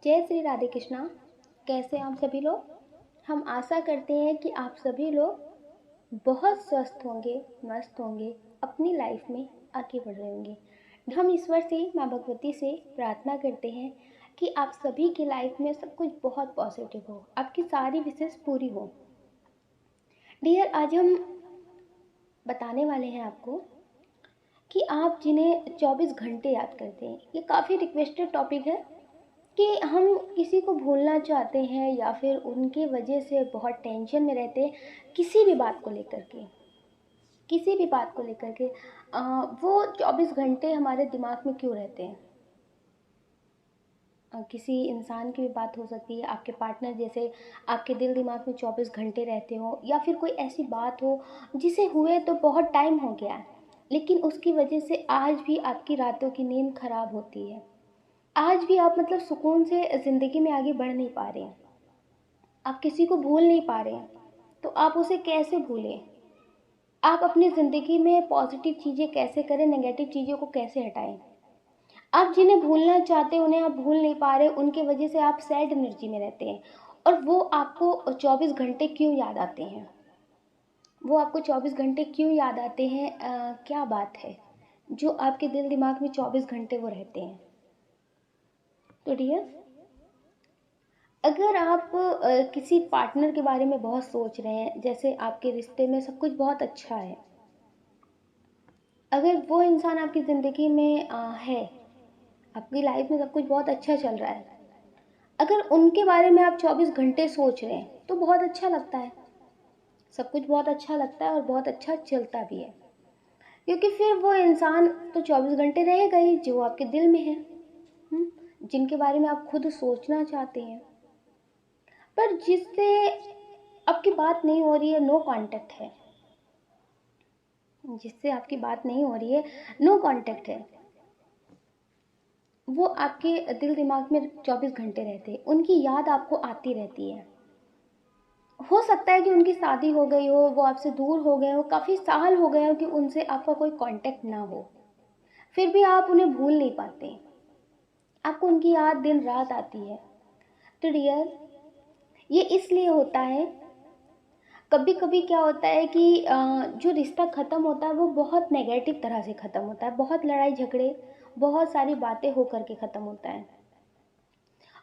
जय श्री राधे कृष्णा। कैसे हैं आप सभी लोग। हम आशा करते हैं कि आप सभी लोग बहुत स्वस्थ होंगे, मस्त होंगे, अपनी लाइफ में आगे बढ़ रहे होंगे। हम ईश्वर से, माँ भगवती से प्रार्थना करते हैं कि आप सभी की लाइफ में सब कुछ बहुत पॉजिटिव हो, आपकी सारी विशेष पूरी हो। डियर, आज हम बताने वाले हैं आपको कि आप जिन्हें 24 घंटे याद करते हैं। ये काफ़ी रिक्वेस्टेड टॉपिक है कि हम किसी को भूलना चाहते हैं या फिर उनके वजह से बहुत टेंशन में रहते हैं किसी भी बात को लेकर के, वो 24 घंटे हमारे दिमाग में क्यों रहते हैं। किसी इंसान की भी बात हो सकती है, आपके पार्टनर जैसे आपके दिल दिमाग में 24 घंटे रहते हो, या फिर कोई ऐसी बात हो जिसे हुए तो बहुत टाइम हो गया है, लेकिन उसकी वजह से आज भी आपकी रातों की नींद खराब होती है। आज भी आप सुकून से ज़िंदगी में आगे बढ़ नहीं पा रहे हैं, आप किसी को भूल नहीं पा रहे हैं, तो आप उसे कैसे भूलें। आप अपनी ज़िंदगी में पॉजिटिव चीज़ें कैसे करें, नेगेटिव चीज़ों को कैसे हटाएं। आप जिन्हें भूलना चाहते हैं उन्हें आप भूल नहीं पा रहे, उनके वजह से आप सैड एनर्जी में रहते हैं, और वो आपको 24 घंटे क्यों याद आते हैं, क्या बात है जो आपके दिल दिमाग में 24 घंटे वो रहते हैं। तो डियर, अगर आप किसी पार्टनर के बारे में बहुत सोच रहे हैं, जैसे आपके रिश्ते में सब कुछ बहुत अच्छा है, अगर वो इंसान आपकी ज़िंदगी में है, आपकी लाइफ में सब कुछ बहुत अच्छा चल रहा है, अगर उनके बारे में आप 24 घंटे सोच रहे हैं तो बहुत अच्छा लगता है, सब कुछ बहुत अच्छा लगता है और बहुत अच्छा चलता भी है, क्योंकि फिर वो इंसान तो 24 घंटे रहेगा ही जो आपके दिल में है, जिनके बारे में आप खुद सोचना चाहते हैं, पर जिससे आपकी बात नहीं हो रही है, नो कांटेक्ट है, वो आपके दिल दिमाग में 24 घंटे रहते हैं, उनकी याद आपको आती रहती है। हो सकता है कि उनकी शादी हो गई हो, वो आपसे दूर हो गए हो, काफ़ी साल हो गए हो कि उनसे आपका कोई कांटेक्ट ना हो, फिर भी आप उन्हें भूल नहीं पाते, आपको उनकी याद दिन रात आती है। तो डियर, ये इसलिए होता है, कभी कभी क्या होता है कि जो रिश्ता ख़त्म होता है वो बहुत नेगेटिव तरह से ख़त्म होता है, बहुत लड़ाई झगड़े, बहुत सारी बातें हो करके ख़त्म होता है।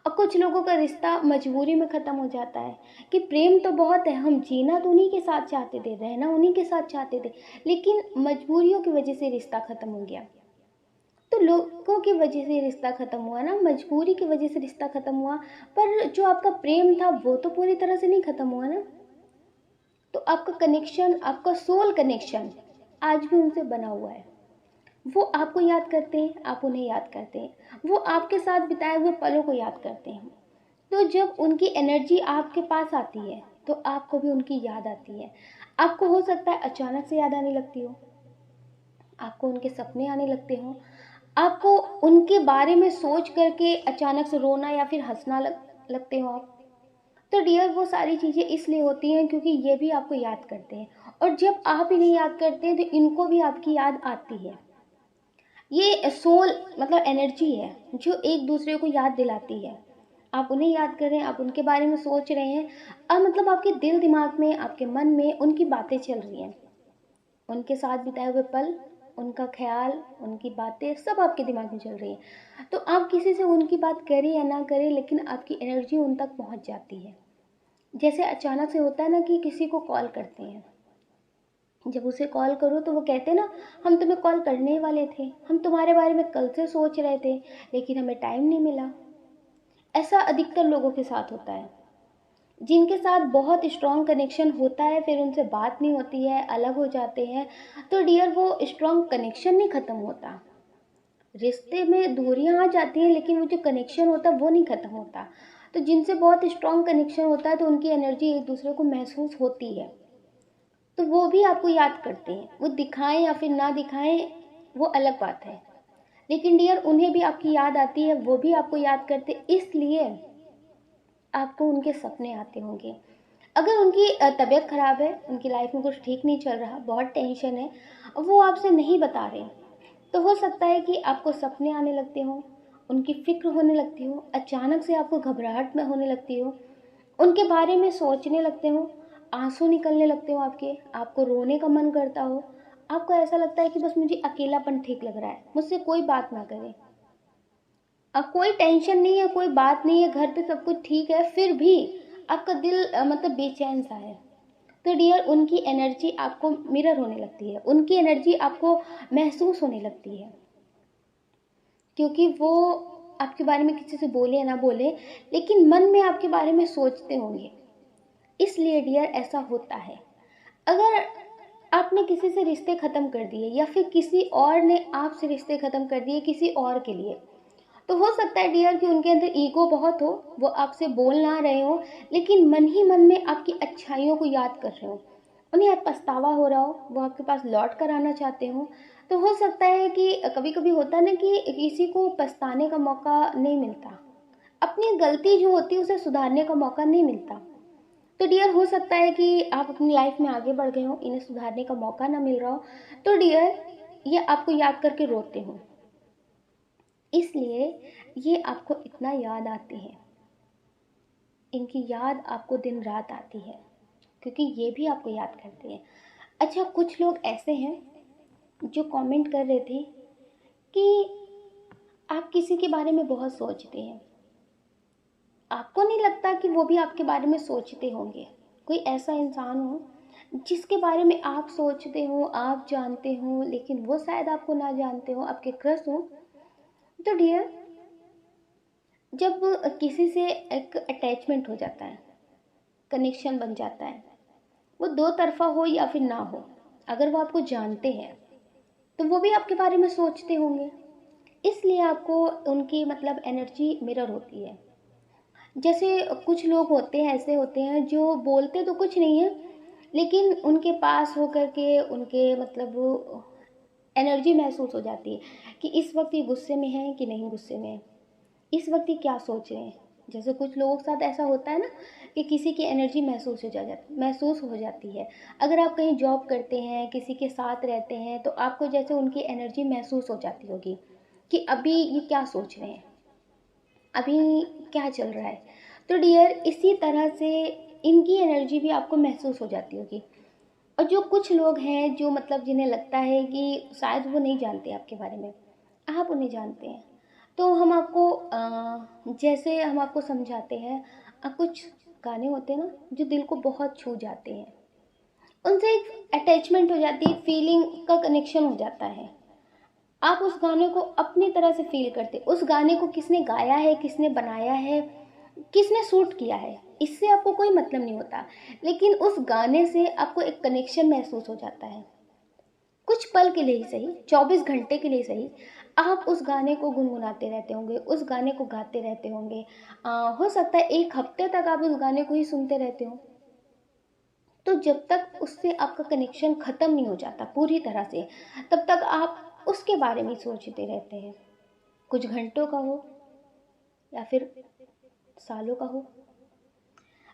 और कुछ लोगों का रिश्ता मजबूरी में ख़त्म हो जाता है कि प्रेम तो बहुत है, हम जीना तो उन्हीं के साथ चाहते थे, रहना उन्हीं के साथ चाहते थे, लेकिन मजबूरियों की वजह से रिश्ता ख़त्म हो गया। तो लोगों की वजह से रिश्ता ख़त्म हुआ ना, मजबूरी की वजह से रिश्ता ख़त्म हुआ, पर जो आपका प्रेम था वो तो पूरी तरह से नहीं ख़त्म हुआ ना। तो आपका कनेक्शन, आपका सोल कनेक्शन आज भी उनसे बना हुआ है। वो आपको याद करते हैं, आप उन्हें याद करते हैं, वो आपके साथ बिताए हुए पलों को याद करते हैं। तो जब उनकी एनर्जी आपके पास आती है तो आपको भी उनकी याद आती है। आपको हो सकता है अचानक से याद आने लगती हो, आपको उनके सपने आने लगते हो, आपको उनके बारे में सोच करके अचानक से रोना या फिर हंसना लगते हो आप। तो डियर, वो सारी चीज़ें इसलिए होती हैं क्योंकि ये भी आपको याद करते हैं, और जब आप इन्हें याद करते हैं तो इनको भी आपकी याद आती है। ये सोल एनर्जी है जो एक दूसरे को याद दिलाती है। आप उन्हें याद कर रहे हैं, आप उनके बारे में सोच रहे हैं, अब आपके दिल दिमाग में, आपके मन में उनकी बातें चल रही हैं, उनके साथ बिताए हुए पल, उनका ख्याल, उनकी बातें सब आपके दिमाग में चल रही हैं। तो आप किसी से उनकी बात करें या ना करें, लेकिन आपकी एनर्जी उन तक पहुंच जाती है। जैसे अचानक से होता है ना कि किसी को कॉल करते हैं, जब उसे कॉल करो तो वो कहते हैं ना, हम तुम्हें कॉल करने वाले थे, हम तुम्हारे बारे में कल से सोच रहे थे, लेकिन हमें टाइम नहीं मिला। ऐसा अधिकतर लोगों के साथ होता है। जिनके साथ बहुत स्ट्रॉन्ग कनेक्शन होता है फिर उनसे बात नहीं होती है, अलग हो जाते हैं, तो डियर, वो स्ट्रॉन्ग कनेक्शन नहीं ख़त्म होता। रिश्ते में दूरियां आ जाती हैं लेकिन वो जो कनेक्शन होता है वो नहीं ख़त्म होता। तो जिनसे बहुत स्ट्रॉन्ग कनेक्शन होता है तो उनकी एनर्जी एक दूसरे को महसूस होती है, तो वो भी आपको याद करते हैं। वो दिखाएं या फिर ना दिखाएं वो अलग बात है, लेकिन डियर, उन्हें भी आपकी याद आती है, वो भी आपको याद करते, इसलिए आपको उनके सपने आते होंगे। अगर उनकी तबीयत ख़राब है, उनकी लाइफ में कुछ ठीक नहीं चल रहा, बहुत टेंशन है, वो आपसे नहीं बता रहे, तो हो सकता है कि आपको सपने आने लगते हों, उनकी फिक्र होने लगती हो, अचानक से आपको घबराहट में होने लगती हो, उनके बारे में सोचने लगते हो, आंसू निकलने लगते हो आपको रोने का मन करता हो, आपको ऐसा लगता है कि बस मुझे अकेलापन ठीक लग रहा है, मुझसे कोई बात ना करे। अब कोई टेंशन नहीं है, कोई बात नहीं है, घर पे सब कुछ ठीक है, फिर भी आपका दिल मतलब बेचैन सा है। तो डियर, उनकी एनर्जी आपको मिरर होने लगती है, उनकी एनर्जी आपको महसूस होने लगती है, क्योंकि वो आपके बारे में किसी से बोले या ना बोले, लेकिन मन में आपके बारे में सोचते होंगे। इसलिए डियर ऐसा होता है। अगर आपने किसी से रिश्ते ख़त्म कर दिए या फिर किसी और ने आपसे रिश्ते ख़त्म कर दिए किसी और के लिए, तो हो सकता है डियर कि उनके अंदर ईगो बहुत हो, वो आपसे बोल ना रहे हो, लेकिन मन ही मन में आपकी अच्छाइयों को याद कर रहे हो, उन्हें पछतावा हो रहा हो, वो आपके पास लौट कर आना चाहते हो। तो हो सकता है कि कभी कभी होता है ना कि किसी को पछताने का मौका नहीं मिलता, अपनी गलती जो होती है उसे सुधारने का मौका नहीं मिलता। तो डियर, हो सकता है कि आप अपनी लाइफ में आगे बढ़ गए हो, इन्हें सुधारने का मौका ना मिल रहा हो, तो डियर ये आपको याद करके रोते हो, इसलिए ये आपको इतना याद आते हैं, इनकी याद आपको दिन रात आती है, क्योंकि ये भी आपको याद करते हैं। अच्छा, कुछ लोग ऐसे हैं जो कमेंट कर रहे थे कि आप किसी के बारे में बहुत सोचते हैं, आपको नहीं लगता कि वो भी आपके बारे में सोचते होंगे? कोई ऐसा इंसान हो जिसके बारे में आप सोचते हो, आप जानते हो, लेकिन वो शायद आपको ना जानते हो, आपके क्रश हो। तो डियर, जब किसी से एक अटैचमेंट हो जाता है, कनेक्शन बन जाता है, वो दो तरफा हो या फिर ना हो, अगर वो आपको जानते हैं तो वो भी आपके बारे में सोचते होंगे, इसलिए आपको उनकी मतलब एनर्जी मिरर होती है। जैसे कुछ लोग होते हैं, ऐसे होते हैं जो बोलते तो कुछ नहीं है, लेकिन उनके पास होकर के उनके मतलब एनर्जी महसूस हो जाती है कि इस वक्त ये गुस्से में है कि नहीं गुस्से में है, इस वक्त ये क्या सोच रहे हैं। जैसे कुछ लोगों के साथ ऐसा होता है ना कि किसी की एनर्जी महसूस हो जाती है। अगर आप कहीं जॉब करते हैं, किसी के साथ रहते हैं, तो आपको जैसे उनकी एनर्जी महसूस हो जाती होगी कि अभी ये क्या सोच रहे हैं, अभी क्या चल रहा है। तो डियर, इसी तरह से इनकी एनर्जी भी आपको महसूस हो जाती होगी। और जो कुछ लोग हैं जो मतलब जिन्हें लगता है कि शायद वो नहीं जानते आपके बारे में, आप उन्हें जानते हैं, तो हम आपको जैसे हम आपको समझाते हैं, कुछ गाने होते हैं ना जो दिल को बहुत छू जाते हैं, उनसे एक अटैचमेंट हो जाती है, फीलिंग का कनेक्शन हो जाता है। आप उस गाने को अपनी तरह से फील करते, उस गाने को किसने गाया है, किसने बनाया है, किसने शूट किया है, इससे आपको कोई मतलब नहीं होता, लेकिन उस गाने से आपको एक कनेक्शन महसूस हो जाता है। कुछ पल के लिए ही सही, 24 घंटे के लिए सही, आप उस गाने को गुनगुनाते रहते होंगे, उस गाने को गाते रहते होंगे। हो सकता है एक हफ्ते तक आप उस गाने को ही सुनते रहते हो। तो जब तक उससे आपका कनेक्शन ख़त्म नहीं हो जाता पूरी तरह से, तब तक आप उसके बारे में सोचते रहते हैं, कुछ घंटों का हो या फिर सालों का हो।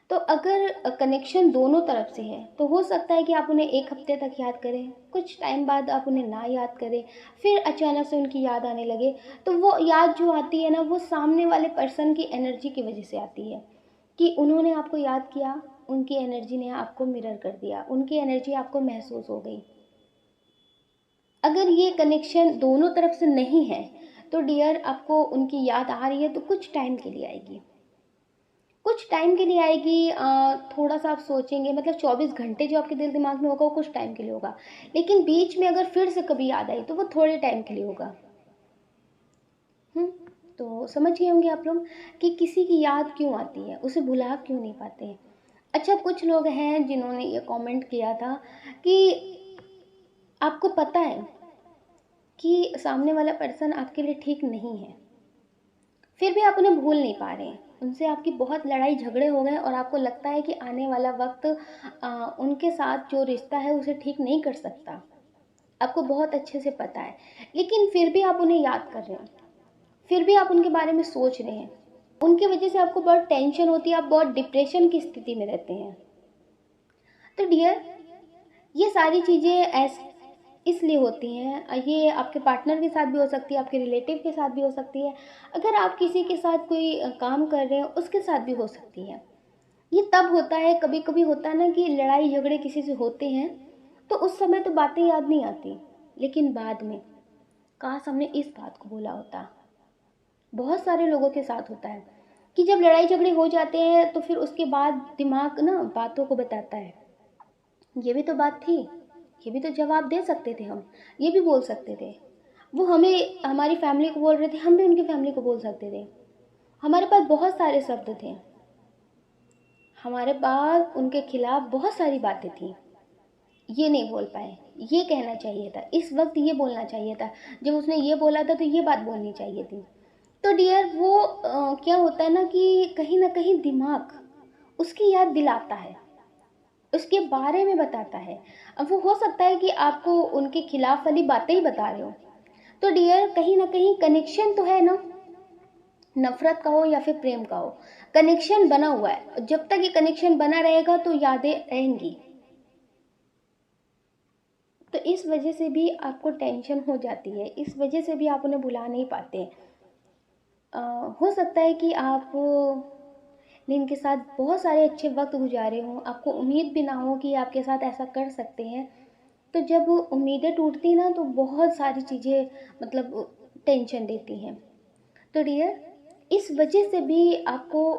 तो अगर कनेक्शन दोनों तरफ से है तो हो सकता है कि आप उन्हें एक हफ्ते तक याद करें, कुछ टाइम बाद आप उन्हें ना याद करें, फिर अचानक से उनकी याद आने लगे। तो वो याद जो आती है ना, वो सामने वाले पर्सन की एनर्जी की वजह से आती है कि उन्होंने आपको याद किया, उनकी एनर्जी ने आपको मिरर कर दिया, उनकी एनर्जी आपको महसूस हो गई। अगर ये कनेक्शन दोनों तरफ से नहीं है तो डियर, आपको उनकी याद आ रही है तो कुछ टाइम के लिए आएगी, कुछ टाइम के लिए आएगी। थोड़ा सा आप सोचेंगे, मतलब 24 घंटे जो आपके दिल दिमाग में होगा वो कुछ टाइम के लिए होगा, लेकिन बीच में अगर फिर से कभी याद आई तो वो थोड़े टाइम के लिए होगा। तो समझ गए होंगे आप लोग कि किसी की याद क्यों आती है, उसे भुला क्यों नहीं पाते हैं। अच्छा, कुछ लोग हैं जिन्होंने ये कमेंट किया था कि आपको पता है कि सामने वाला पर्सन आपके लिए ठीक नहीं है, फिर भी आप उन्हें भूल नहीं पा रहे हैं, उनसे आपकी बहुत लड़ाई झगड़े हो गए और आपको लगता है कि आने वाला वक्त उनके साथ जो रिश्ता है उसे ठीक नहीं कर सकता, आपको बहुत अच्छे से पता है, लेकिन फिर भी आप उन्हें याद कर रहे हैं, फिर भी आप उनके बारे में सोच रहे हैं, उनकी वजह से आपको बहुत टेंशन होती है, आप बहुत डिप्रेशन की स्थिति में रहते हैं। तो डियर, ये सारी चीज़ें इसलिए होती हैं। ये आपके पार्टनर के साथ भी हो सकती है, आपके रिलेटिव के साथ भी हो सकती है, अगर आप किसी के साथ कोई काम कर रहे हैं उसके साथ भी हो सकती है। ये तब होता है, कभी कभी होता है ना कि लड़ाई झगड़े किसी से होते हैं तो उस समय तो बातें याद नहीं आती, लेकिन बाद में काश हमने इस बात को बोला होता। बहुत सारे लोगों के साथ होता है कि जब लड़ाई झगड़े हो जाते हैं तो फिर उसके बाद दिमाग ना बातों को बताता है, ये भी तो बात थी, ये भी तो जवाब दे सकते थे हम, ये भी बोल सकते थे। वो हमें हमारी फैमिली को बोल रहे थे, हम भी उनकी फैमिली को बोल सकते थे। हमारे पास बहुत सारे शब्द थे, हमारे पास उनके खिलाफ बहुत सारी बातें थी, ये नहीं बोल पाए, ये कहना चाहिए था, इस वक्त ये बोलना चाहिए था, जब उसने ये बोला था तो ये बात बोलनी चाहिए थी। तो डियर वो क्या होता है ना कहीं दिमाग उसकी याद दिलाता है, उसके बारे में बताता है। अब वो हो सकता है कि आपको उनके खिलाफ वाली बातें ही बता रहे हो, तो डियर कहीं ना कहीं कनेक्शन तो है ना, नफरत का हो या फिर प्रेम का हो, कनेक्शन बना हुआ है। जब तक ये कनेक्शन बना रहेगा तो यादें रहेंगी। तो इस वजह से भी आपको टेंशन हो जाती है, इस वजह से भी आप उन्हें भुला नहीं पाते। हो सकता है कि आप ने इनके साथ बहुत सारे अच्छे वक्त गुजारे हों, आपको उम्मीद भी ना हो कि आपके साथ ऐसा कर सकते हैं। तो जब उम्मीदें टूटती ना तो बहुत सारी चीज़ें मतलब टेंशन देती हैं। तो डियर इस वजह से भी आपको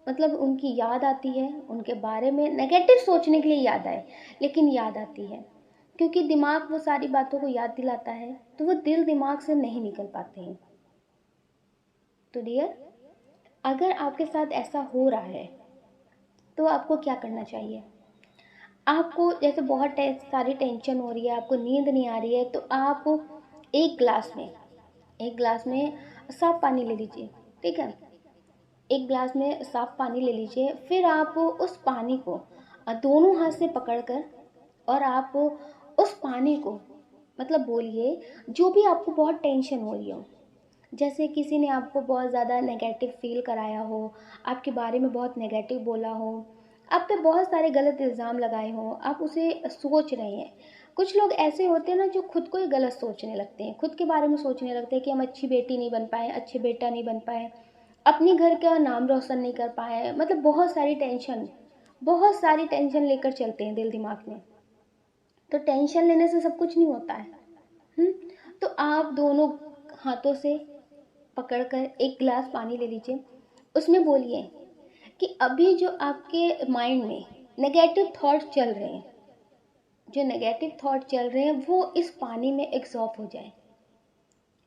मतलब उनकी याद आती है, उनके बारे में नेगेटिव सोचने के लिए याद आए लेकिन याद आती है, क्योंकि दिमाग वो सारी बातों को याद दिलाता है तो वो दिल दिमाग से नहीं निकल पाते हैं। तो डियर अगर आपके साथ ऐसा हो रहा है तो आपको क्या करना चाहिए? आपको जैसे बहुत सारी टेंशन हो रही है, आपको नींद नहीं आ रही है, तो आप एक गिलास में साफ पानी ले लीजिए। ठीक है, एक गिलास में साफ पानी ले लीजिए, फिर आप उस पानी को दोनों हाथ से पकड़कर और आप उस पानी को मतलब बोलिए जो भी आपको बहुत टेंशन हो रही हो, जैसे किसी ने आपको बहुत ज़्यादा नेगेटिव फील कराया हो, आपके बारे में बहुत नेगेटिव बोला हो, आप पे बहुत सारे गलत इल्ज़ाम लगाए हों, आप उसे सोच रहे हैं। कुछ लोग ऐसे होते हैं ना जो खुद को ही गलत सोचने लगते हैं, खुद के बारे में सोचने लगते हैं कि हम अच्छी बेटी नहीं बन पाए, अच्छे बेटा नहीं बन पाए, अपने घर का नाम रोशन नहीं कर पाए, मतलब बहुत सारी टेंशन लेकर चलते हैं दिल दिमाग में। तो टेंशन लेने से सब कुछ नहीं होता है। हम्म तो आप दोनों हाथों से पकड़कर एक गिलास पानी ले लीजिए, उसमें बोलिए कि अभी जो आपके माइंड में नेगेटिव थॉट चल रहे हैं, वो इस पानी में एब्जॉर्ब हो जाए,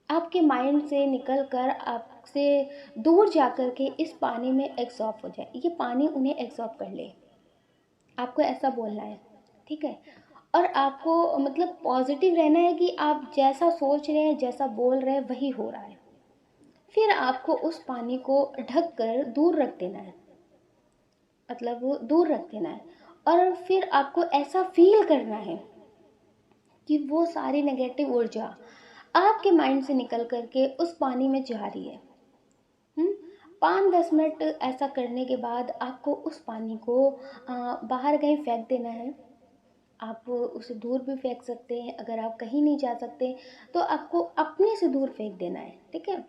आपके माइंड से निकल कर आपसे दूर जा कर के इस पानी में एब्जॉर्ब हो जाए, ये पानी उन्हें एब्जॉर्ब कर ले। आपको ऐसा बोलना है। ठीक है, और आपको मतलब पॉजिटिव रहना है कि आप जैसा सोच रहे हैं, जैसा बोल रहे हैं वही हो रहा है। फिर आपको उस पानी को ढक कर दूर रख देना है, मतलब वो दूर रख देना है, और फिर आपको ऐसा फील करना है कि वो सारी नेगेटिव ऊर्जा आपके माइंड से निकल करके उस पानी में जा रही है। 5-10 मिनट ऐसा करने के बाद आपको उस पानी को बाहर कहीं फेंक देना है। आप उसे दूर भी फेंक सकते हैं, अगर आप कहीं नहीं जा सकते तो आपको अपने से दूर फेंक देना है। ठीक है,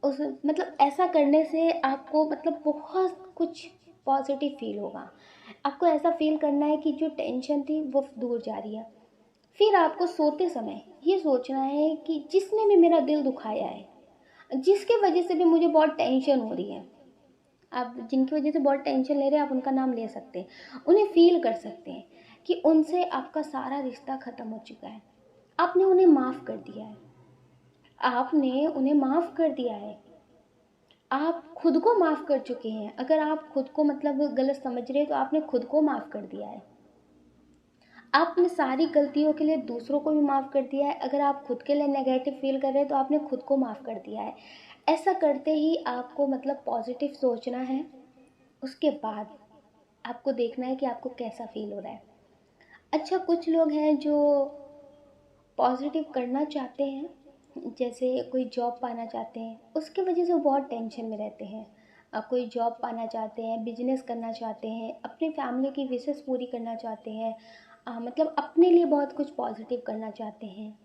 उस मतलब ऐसा करने से आपको मतलब बहुत कुछ पॉजिटिव फील होगा। आपको ऐसा फील करना है कि जो टेंशन थी वो दूर जा रही है। फिर आपको सोते समय ये सोचना है कि जिसने भी मेरा दिल दुखाया है, जिसके वजह से भी मुझे बहुत टेंशन हो रही है, आप जिनकी वजह से बहुत टेंशन ले रहे हैं आप उनका नाम ले सकते हैं, उन्हें फील कर सकते हैं कि उनसे आपका सारा रिश्ता ख़त्म हो चुका है, आपने उन्हें माफ़ कर दिया है, आपने उन्हें माफ़ कर दिया है, आप खुद को माफ़ कर चुके हैं। अगर आप खुद को मतलब गलत समझ रहे हैं तो आपने खुद को माफ़ कर दिया है। आपने सारी गलतियों के लिए दूसरों को भी माफ़ कर दिया है। अगर आप खुद के लिए नेगेटिव फील कर रहे हैं तो आपने खुद को माफ़ कर दिया है। ऐसा करते ही आपको मतलब पॉजिटिव सोचना है। उसके बाद आपको देखना है कि आपको कैसा फील हो रहा है। अच्छा, कुछ लोग हैं जो पॉजिटिव करना चाहते हैं, जैसे कोई जॉब पाना चाहते हैं, उसके वजह से वो बहुत टेंशन में रहते हैं। कोई जॉब पाना चाहते हैं, बिजनेस करना चाहते हैं, अपनी फैमिली की विशेष पूरी करना चाहते हैं, मतलब अपने लिए बहुत कुछ पॉजिटिव करना चाहते हैं,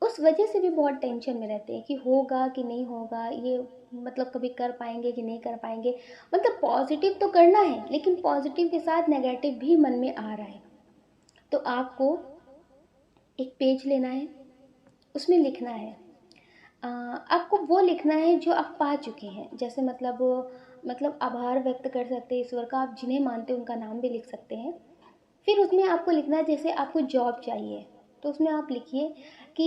उस वजह से भी बहुत टेंशन में रहते हैं कि होगा कि नहीं होगा, ये मतलब कभी कर पाएंगे कि नहीं कर पाएंगे। मतलब पॉजिटिव तो करना है, लेकिन पॉजिटिव के साथ नेगेटिव भी मन में आ रहा है। तो आपको एक पेज लेना है, उसमें लिखना है, आपको वो लिखना है जो आप पा चुके हैं। जैसे मतलब आभार व्यक्त कर सकते हैं ईश्वर का, आप जिन्हें मानते हैं उनका नाम भी लिख सकते हैं। फिर उसमें आपको लिखना है, जैसे आपको जॉब चाहिए तो उसमें आप लिखिए कि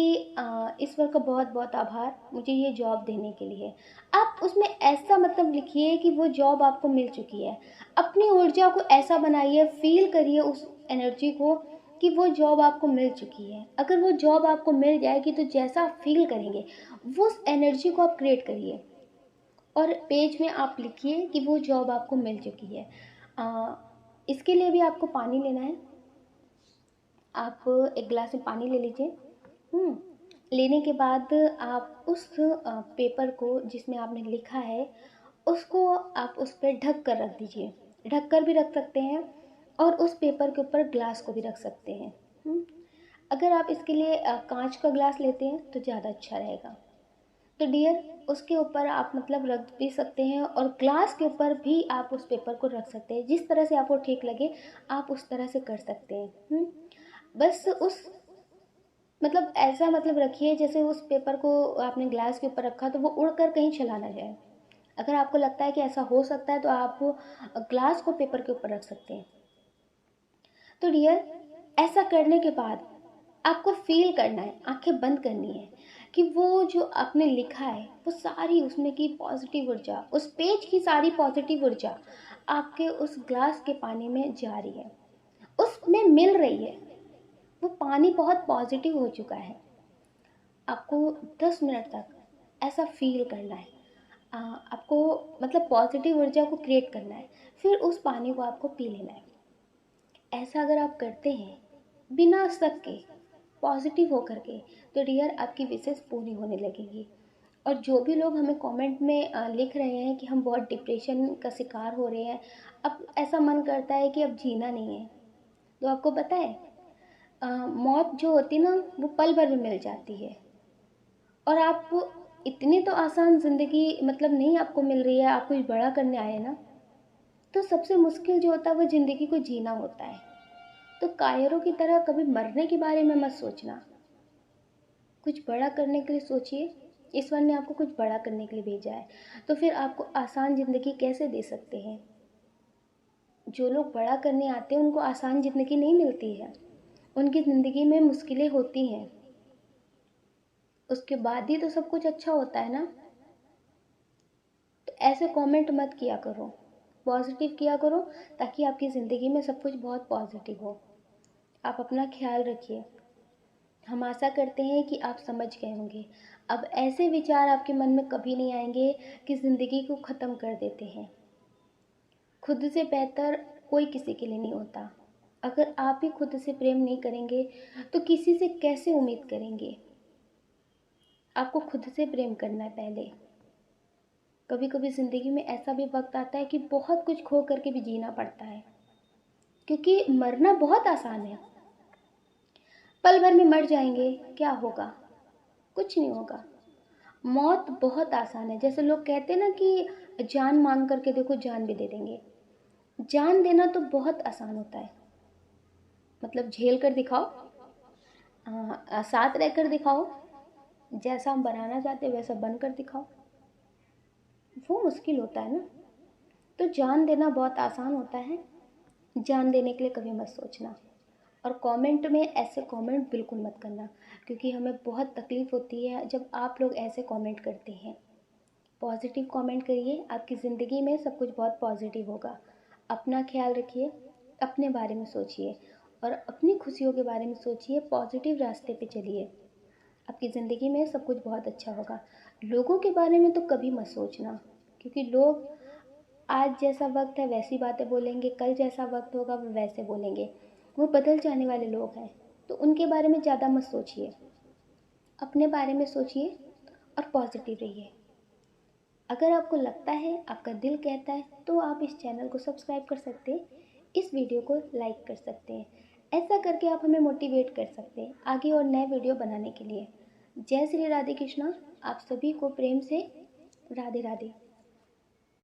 ईश्वर का बहुत बहुत आभार मुझे ये जॉब देने के लिए। आप उसमें ऐसा मतलब लिखिए कि वो जॉब आपको मिल चुकी है। अपनी ऊर्जा को ऐसा बनाइए, फील करिए उस एनर्जी को कि वो जॉब आपको मिल चुकी है। अगर वो जॉब आपको मिल जाएगी तो जैसा आप फील करेंगे वो उस एनर्जी को आप क्रिएट करिए, और पेज में आप लिखिए कि वो जॉब आपको मिल चुकी है। इसके लिए भी आपको पानी लेना है। आप एक गिलास में पानी ले लीजिए। लेने के बाद आप उस पेपर को जिसमें आपने लिखा है उसको आप उस पर ढक कर रख दीजिए। ढक कर भी रख सकते हैं और उस पेपर के ऊपर ग्लास को भी रख सकते हैं। अगर आप इसके लिए कांच का ग्लास लेते हैं तो ज़्यादा अच्छा रहेगा। तो डियर, उसके ऊपर आप मतलब रख भी सकते हैं और ग्लास के ऊपर भी आप उस पेपर को रख सकते हैं। जिस तरह से आपको ठीक लगे आप उस तरह से कर सकते हैं। बस उस मतलब ऐसा मतलब रखिए जैसे उस पेपर को आपने ग्लास के ऊपर रखा तो वो उड़कर कहीं चला ना जाए। अगर आपको लगता है कि ऐसा हो सकता है तो आप ग्लास को पेपर के ऊपर रख सकते हैं। तो डियर, ऐसा करने के बाद आपको फील करना है, आंखें बंद करनी है कि वो जो आपने लिखा है वो सारी उसमें की पॉजिटिव ऊर्जा, उस पेज की सारी पॉजिटिव ऊर्जा आपके उस ग्लास के पानी में जा रही है, उसमें मिल रही है। वो पानी बहुत पॉजिटिव हो चुका है। आपको 10 मिनट तक ऐसा फील करना है। आपको मतलब पॉजिटिव ऊर्जा को क्रिएट करना है। फिर उस पानी को आपको पी लेना है। ऐसा अगर आप करते हैं बिना शक के, पॉजिटिव होकर के, तो डियर आपकी विशेष पूरी होने लगेगी। और जो भी लोग हमें कमेंट में लिख रहे हैं कि हम बहुत डिप्रेशन का शिकार हो रहे हैं, अब ऐसा मन करता है कि अब जीना नहीं है, तो आपको पता है मौत जो होती ना वो पल भर में मिल जाती है। और आप इतनी तो आसान ज़िंदगी मतलब नहीं आपको मिल रही है, आप कुछ बड़ा करने आए ना, तो सबसे मुश्किल जो होता है वो ज़िंदगी को जीना होता है। तो कायरों की तरह कभी मरने के बारे में मत सोचना, कुछ बड़ा करने के लिए सोचिए। ईश्वर ने आपको कुछ बड़ा करने के लिए भेजा है, तो फिर आपको आसान ज़िंदगी कैसे दे सकते हैं। जो लोग बड़ा करने आते हैं उनको आसान ज़िंदगी नहीं मिलती है, उनकी ज़िंदगी में मुश्किलें होती हैं, उसके बाद ही तो सब कुछ अच्छा होता है ना। तो ऐसे कमेंट मत किया करो, पॉजिटिव किया करो, ताकि आपकी ज़िंदगी में सब कुछ बहुत पॉजिटिव हो। आप अपना ख्याल रखिए। हम आशा करते हैं कि आप समझ गए होंगे। अब ऐसे विचार आपके मन में कभी नहीं आएंगे कि ज़िंदगी को ख़त्म कर देते हैं। खुद से बेहतर कोई किसी के लिए नहीं होता। अगर आप ही खुद से प्रेम नहीं करेंगे तो किसी से कैसे उम्मीद करेंगे। आपको खुद से प्रेम करना है पहले। कभी कभी ज़िंदगी में ऐसा भी वक्त आता है कि बहुत कुछ खो करके भी जीना पड़ता है, क्योंकि मरना बहुत आसान है। पल भर में मर जाएंगे, क्या होगा, कुछ नहीं होगा। मौत बहुत आसान है। जैसे लोग कहते हैं ना कि जान मांग करके देखो जान भी दे देंगे। जान देना तो बहुत आसान होता है, मतलब झेल कर दिखाओ, साथ रह कर दिखाओ, जैसा हम बनाना चाहते वैसा बन कर दिखाओ, वो मुश्किल होता है ना। तो जान देना बहुत आसान होता है, जान देने के लिए कभी मत सोचना। और कमेंट में ऐसे कमेंट बिल्कुल मत करना, क्योंकि हमें बहुत तकलीफ़ होती है जब आप लोग ऐसे कमेंट करते हैं। पॉजिटिव कमेंट करिए, आपकी ज़िंदगी में सब कुछ बहुत पॉजिटिव होगा। अपना ख्याल रखिए, अपने बारे में सोचिए और अपनी खुशियों के बारे में सोचिए, पॉजिटिव रास्ते पे चलिए। आपकी ज़िंदगी में सब कुछ बहुत अच्छा होगा। लोगों के बारे में तो कभी मत सोचना, क्योंकि लोग आज जैसा वक्त है वैसी बातें बोलेंगे, कल जैसा वक्त होगा वो वैसे बोलेंगे। वो बदल जाने वाले लोग हैं, तो उनके बारे में ज़्यादा मत सोचिए, अपने बारे में सोचिए और पॉजिटिव रहिए। अगर आपको लगता है, आपका दिल कहता है, तो आप इस चैनल को सब्सक्राइब कर सकते हैं, इस वीडियो को लाइक कर सकते हैं। ऐसा करके आप हमें मोटिवेट कर सकते हैं आगे और नए वीडियो बनाने के लिए। जय श्री राधे कृष्णा। आप सभी को प्रेम से राधे राधे।